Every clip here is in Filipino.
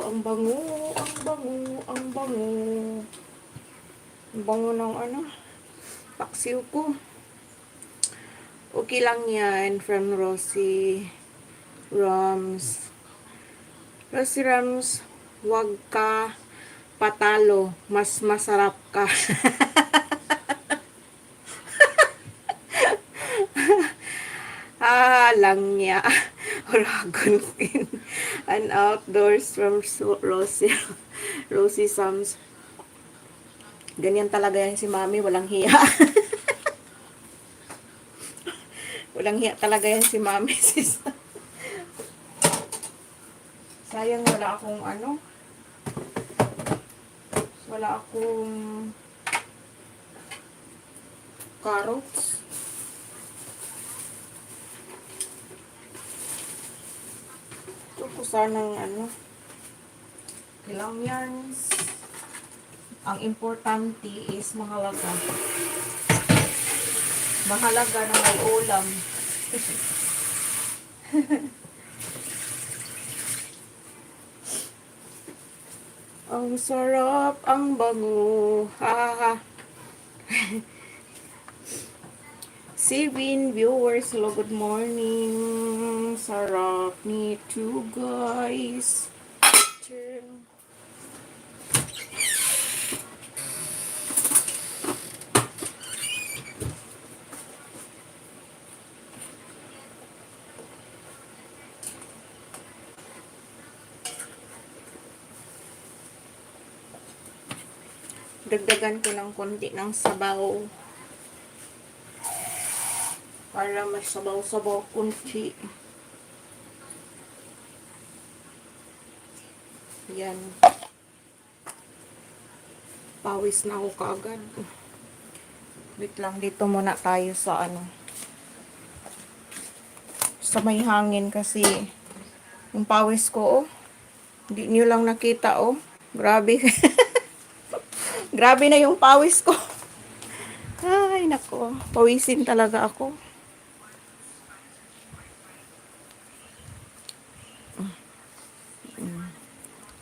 Ang bango, ang bango, ang bango. Ang bango ng ano, paksiw ko. Okay lang yan, from Rosie Rams. Rosie Rams, wag ka patalo, mas masarap ka. Lang niya. Oragon Queen. And outdoors from Rosie Sams. Ganyan talaga yan si Mami, walang hiya. Walang hiya talaga yan si Mami, sis. Sayang wala akong ano. Wala akong carrots. Ito ko sanang ano. Ilang yarns. Ang importante is mahalaga. Mahalaga na may ulam. Ang sarap, ang bango. Ha. Sivin viewers, hello, good morning. Sarap nito, guys. Dagdagan ko ng konti ng sabaw para mas sabaw-sabaw kunti. Yan. Pawis na ako kaagad. Wait lang, dito muna tayo sa ano. Sa may hangin kasi yung pawis ko, oh. Hindi nyo lang nakita, oh. Grabe. Grabe na yung pawis ko. Ay, nako. Pawisin talaga ako.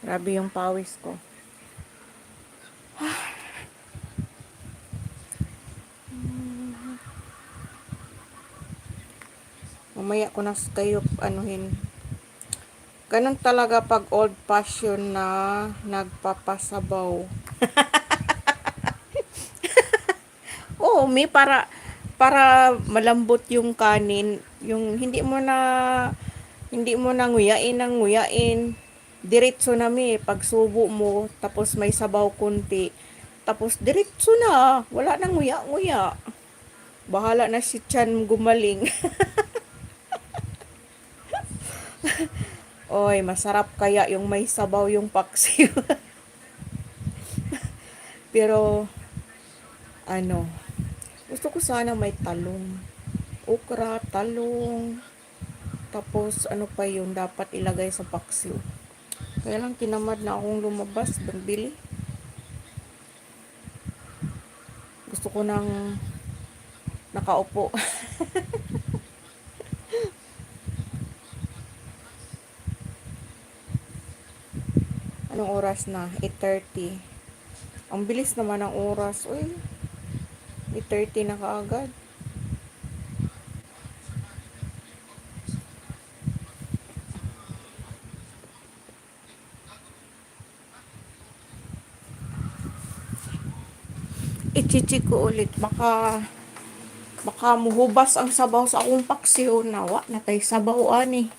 Grabe yung pawis ko. Mamaya ko na kayo anuhin. Ganun talaga pag old fashion na nagpapasabaw. Oo, may para malambot yung kanin, yung hindi mo na nguyain ng nguyain. Diretso na pagsubo mo, tapos may sabaw kunti. Tapos diretso na, wala nang nguya-nguya. Bahala na si Chan gumaling. Oy, masarap kaya yung may sabaw yung paksiw. Pero ano, gusto ko sana may talong. Okra, talong. Tapos ano pa yung dapat ilagay sa paksiw. Kaya lang tinamad na akong lumabas, bili. Gusto ko nang nakaupo. Anong oras na? 8:30. Ang bilis naman ng oras. Uy, 8:30 na kaagad. I-chichi ko ulit. Baka muhubas ang sabaw sa akong paksiw. Nawa na tay sabaw ani.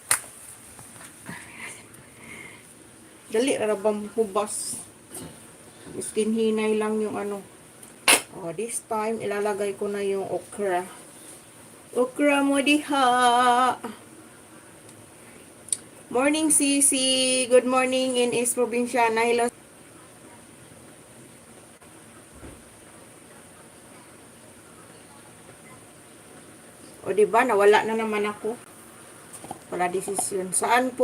Dali rabang hubas. Miskin hinay lang yung ano. Oh, this time ilalagay ko na yung okra. Okra mo diha. Morning Sisi. Good morning in East Provinciana. Hello. O diba nawala na naman ako. Wala desisyon. Saan po